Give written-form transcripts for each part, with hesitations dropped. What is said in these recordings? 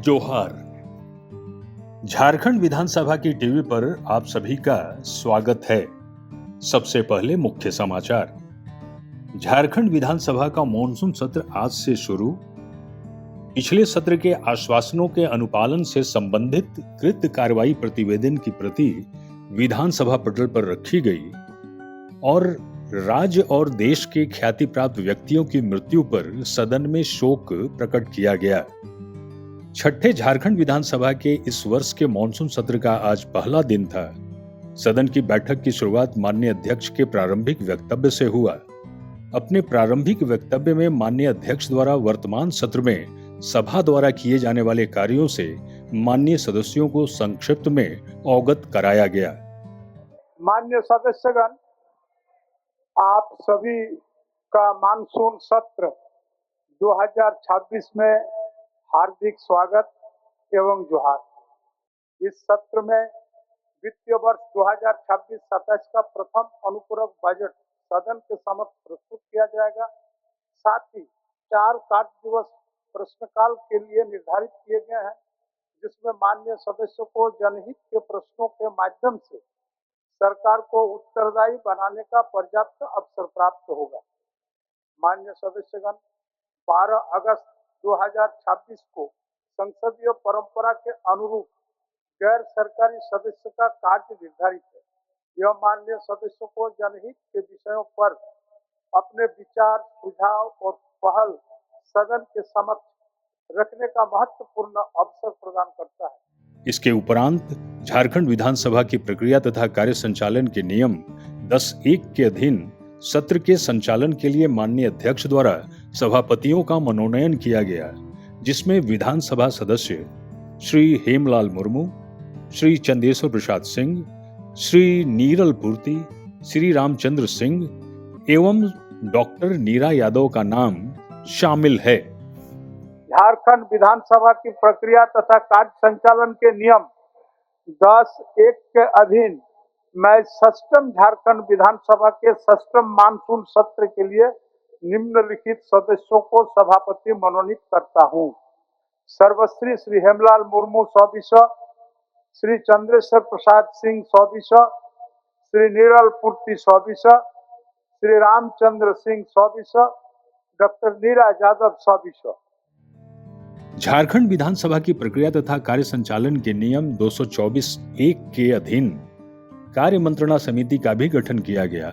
जोहार। झारखंड विधानसभा की टीवी पर आप सभी का स्वागत है। सबसे पहले मुख्य समाचार। झारखंड विधानसभा का मॉनसून सत्र आज से शुरू। पिछले सत्र के आश्वासनों के अनुपालन से संबंधित कृत कार्रवाई प्रतिवेदन की प्रति विधानसभा पटल पर रखी गई और राज्य और देश के ख्याति प्राप्त व्यक्तियों की मृत्यु पर सदन में शोक प्रकट किया गया। छठे झारखंड विधानसभा के इस वर्ष के मॉनसून सत्र का आज पहला दिन था। सदन की बैठक की शुरुआत माननीय अध्यक्ष के प्रारंभिक वक्तव्य से हुआ। अपने प्रारंभिक वक्तव्य में माननीय अध्यक्ष द्वारा वर्तमान सत्र में सभा द्वारा किए जाने वाले कार्यों से माननीय सदस्यों को संक्षिप्त में अवगत कराया गया। माननीय सदस्यगण, आप सभी का मानसून सत्र 2026 में हार्दिक स्वागत एवं जोहार। इस सत्र में वित्तीय वर्ष 2026-27 का प्रथम अनुपूरक बजट सदन के समक्ष प्रस्तुत किया जाएगा। साथ ही 4 कार्य दिवस प्रश्नकाल के लिए निर्धारित किए गए हैं, जिसमें माननीय सदस्यों को जनहित के प्रश्नों के माध्यम से सरकार को उत्तरदायी बनाने का पर्याप्त अवसर प्राप्त होगा। माननीय सदस्यगण, 12 अगस्त 2026 को संसदीय परंपरा के अनुरूप गैर सरकारी सदस्य का कार्य निर्धारित है। यह माननीय सदस्यों को जनहित के विषयों पर अपने विचार, सुझाव और पहल सदन के समक्ष रखने का महत्वपूर्ण अवसर प्रदान करता है। इसके उपरांत झारखंड विधानसभा की प्रक्रिया तथा कार्य संचालन के नियम 10(1) के अधीन सत्र के संचालन के लिए माननीय अध्यक्ष द्वारा सभापतियों का मनोनयन किया गया, जिसमें विधानसभा सदस्य श्री हेमलाल मुर्मू, श्री चंदेश्वर प्रसाद सिंह, श्री नीरल पूर्ति, श्री रामचंद्र सिंह एवं डॉक्टर नीरा यादव का नाम शामिल है। झारखंड विधानसभा की प्रक्रिया तथा कार्य संचालन के नियम 10(1) के अधीन मैं षष्ठम झारखंड विधानसभा के षष्ठम मानसून सत्र के लिए निम्नलिखित सदस्यों को सभापति मनोनीत करता हूं। सर्वश्री श्री हेमलाल मुर्मू 100 श्री चंद्रेश्वर प्रसाद सिंह 100 श्री नीरल पूर्ति 100 श्री रामचंद्र सिंह 100 डॉक्टर नीरा यादव 100। झारखंड विधानसभा की प्रक्रिया तथा कार्य संचालन के नियम 224(1) के अधीन कार्य मंत्रणा समिति का भी गठन किया गया,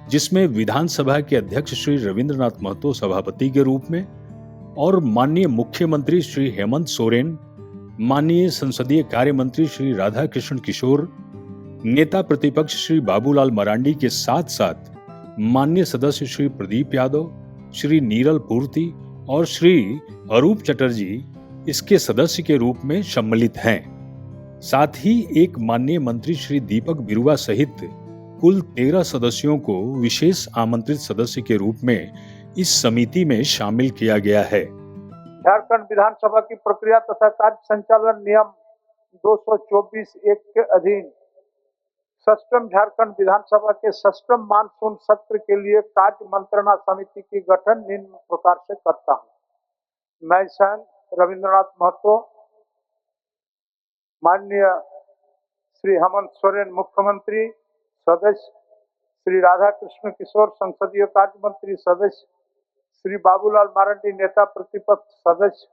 जिसमें विधानसभा के अध्यक्ष श्री रविंद्रनाथ महतो सभापति के रूप में और माननीय मुख्यमंत्री श्री हेमंत सोरेन, माननीय संसदीय कार्य मंत्री श्री राधाकृष्ण किशोर, नेता प्रतिपक्ष श्री बाबूलाल मरांडी के साथ साथ माननीय सदस्य श्री प्रदीप यादव, श्री नीरल पूर्ति और श्री अरूप चटर्जी इसके सदस्य के रूप में सम्मिलित हैं। साथ ही एक माननीय मंत्री श्री दीपक बिरुआ सहित कुल 13 सदस्यों को विशेष आमंत्रित सदस्य के रूप में इस समिति में शामिल किया गया है। झारखंड विधानसभा की प्रक्रिया तथा कार्य संचालन नियम 224(1) के अधीन षष्ठम झारखंड विधानसभा के षष्ठम मानसून सत्र के लिए कार्य मंत्रणा समिति की गठन निम्न प्रकार से करता हूं। मैं स्वयं रविंद्रनाथ महतो, माननीय श्री हेमंत सोरेन मुख्यमंत्री सदस्य, श्री राधाकृष्ण किशोर संसदीय कार्य मंत्री सदस्य, श्री बाबूलाल मरांडी नेता प्रतिपक्ष सदस्य,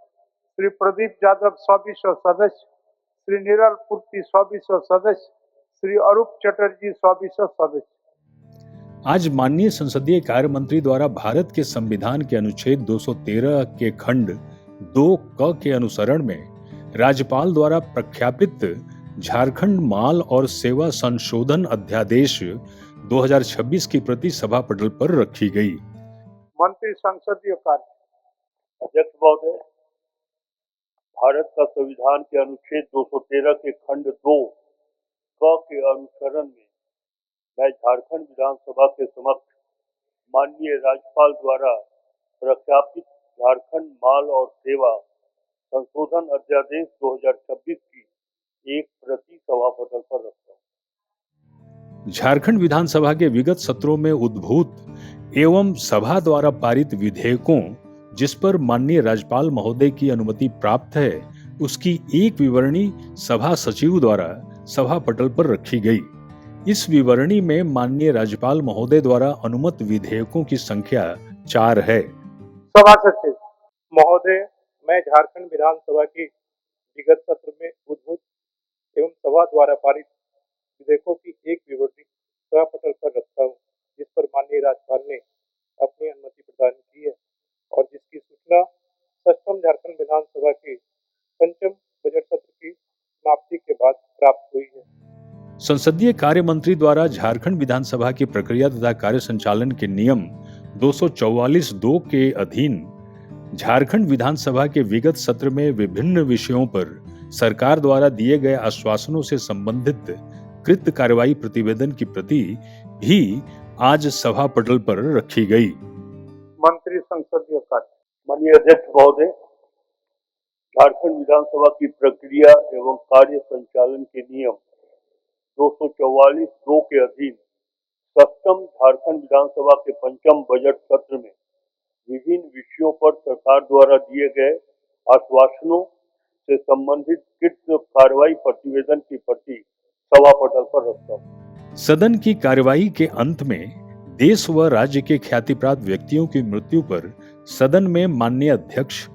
श्री प्रदीप यादव 100 सदस्य, श्री नीरल पूर्ति 100 सदस्य, श्री अरूप चटर्जी 100 सदस्य। आज माननीय संसदीय कार्य मंत्री द्वारा भारत के संविधान के अनुच्छेद 213 के खंड 2(क) के अनुसरण में राज्यपाल द्वारा प्रख्यापित झारखंड माल और सेवा संशोधन अध्यादेश 2026 की प्रति सभा पटल पर रखी गई। मंत्री संसदीय कार्य। अध्यक्ष महोदय, भारत का संविधान के अनुच्छेद 213 के खंड 2(क) के अनुसरण में मैं झारखंड विधानसभा के समक्ष माननीय राज्यपाल द्वारा प्रख्यापित झारखंड माल और सेवा संशोधन अध्यादेश 2026 की एक प्रति सभा पटल पर रखता हूँ। झारखंड विधानसभा के विगत सत्रों में उद्भूत एवं सभा द्वारा पारित विधेयकों जिस पर माननीय राज्यपाल महोदय की अनुमति प्राप्त है, उसकी एक विवरणी सभा सचिव द्वारा सभा पटल पर रखी गई। इस विवरणी में माननीय राज्यपाल महोदय द्वारा अनुमत विधेयकों की संख्या 4 है। सभा सचिव महोदय, मैं झारखंड विधानसभा की विगत सत्र में उद्भूत एवं सभा द्वारा पारित विधेयकों की एक विवरणी सभा पटल पर रखता हूँ, जिस पर माननीय राज्यपाल ने अपनी अनुमति प्रदान की है और जिसकी सूचना षष्ठम झारखंड विधानसभा के पंचम बजट सत्र की समाप्ति के बाद प्राप्त हुई है। संसदीय कार्य मंत्री द्वारा झारखंड विधानसभा की प्रक्रिया तथा कार्य संचालन के नियम 244(2) के अधीन झारखंड विधानसभा के विगत सत्र में विभिन्न विषयों पर सरकार द्वारा दिए गए आश्वासनों से संबंधित कृत कार्रवाई प्रतिवेदन की प्रति भी आज सभा पटल पर रखी गई। मंत्री संसदीय कार्य। माननीय अध्यक्ष महोदय, झारखंड विधानसभा की प्रक्रिया एवं कार्य संचालन के नियम 244(2) के अधीन षष्ठम झारखंड विधानसभा के पंचम बजट सत्र में विभिन्न विषयों पर सरकार द्वारा दिए गए आश्वासनों से संबंधित कृत कार्रवाई प्रतिवेदन की प्रति सभा पटल पर रखता हूँ। सदन की कार्यवाही के अंत में देश व राज्य के ख्यातिप्राप्त व्यक्तियों की मृत्यु पर सदन में माननीय अध्यक्ष,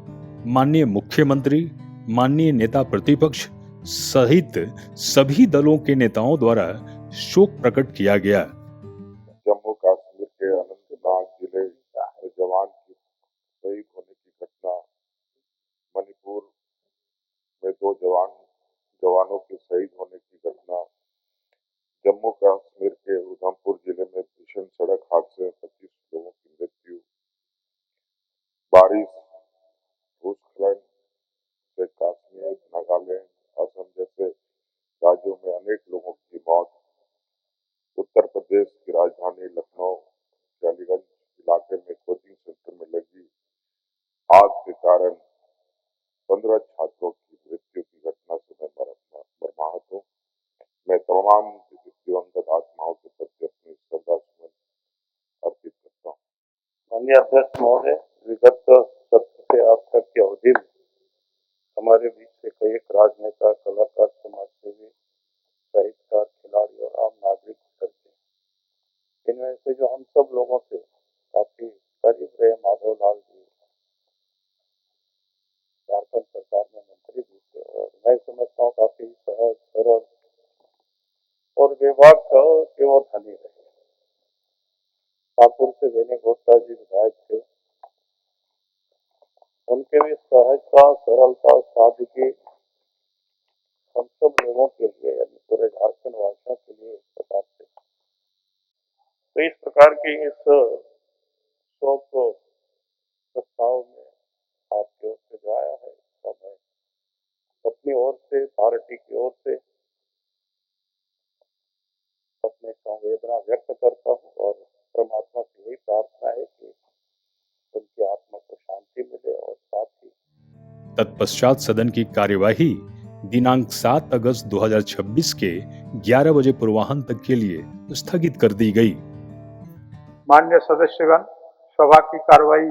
माननीय मुख्यमंत्री, माननीय नेता प्रतिपक्ष सहित सभी दलों के नेताओं द्वारा शोक प्रकट किया गया। जम्मू कश्मीर के अनंतनाग जिले में जवान की शहीद होने की घटना, मणिपुर में 2 जवानों के शहीद होने की घटना, जम्मू कश्मीर के उधमपुर जिले में भीषण सड़क हादसे में 25 लोगों की मृत्यु, बारिश, भूस्खलन से कश्मीर, नागालैंड, असम जैसे राज्यों में अनेक लोगों की मौत, उत्तर प्रदेश की राजधानी लखनऊ के अलीगंज इलाके में कोचिंग सेंटर में लगी आग के कारण 15 छात्रों की मृत्यु की घटना से मैं मर्माहत हूँ। मैं तमाम दिवंगत आत्माओं के प्रति अपनी श्रद्धासुमन अर्पित करता हूँ। माननीय अध्यक्ष महोदय, विगत सत्र से अब तक की अवधि में हमारे बीच से कई राजनेता, कलाकार, समाजसेवी, साहित्यकार, खिलाड़ी और आम नागरिक करते। इनमें से जो हम सब लोगों से काफी करीब रहे माधव लाल जी झारखंड सरकार में मंत्री भी थे और मैं समझता हूँ काफी सहज, सरल और विभाग का केवल धनी रहे। कानपुर से वेनी गोस्ता जी विधायक थे, उनके भी सहजता, सरलता, सादगी हम सब लोगों के लिए यानी पूरे झारखंड वासियों के लिए इस प्रकार से, तो इस प्रकार के इस शोक प्रस्ताव में आपके ओर से जो आया है, मैं अपनी ओर से, पार्टी की ओर से अपनी संवेदना व्यक्त करता हूँ और परमात्मा से यही प्रार्थना है कि उनकी आत्मा को शांति मिले और साथ ही तत्पश्चात सदन की कार्यवाही दिनांक 7 अगस्त 2026 के 11 बजे पूर्वाह्न तक के लिए स्थगित कर दी गई। माननीय सदस्यगण, सभा की कार्यवाही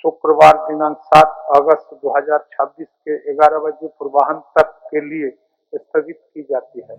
शुक्रवार दिनांक 7 अगस्त 2026 के 11 बजे पूर्वाह्न तक के लिए स्थगित की जाती है।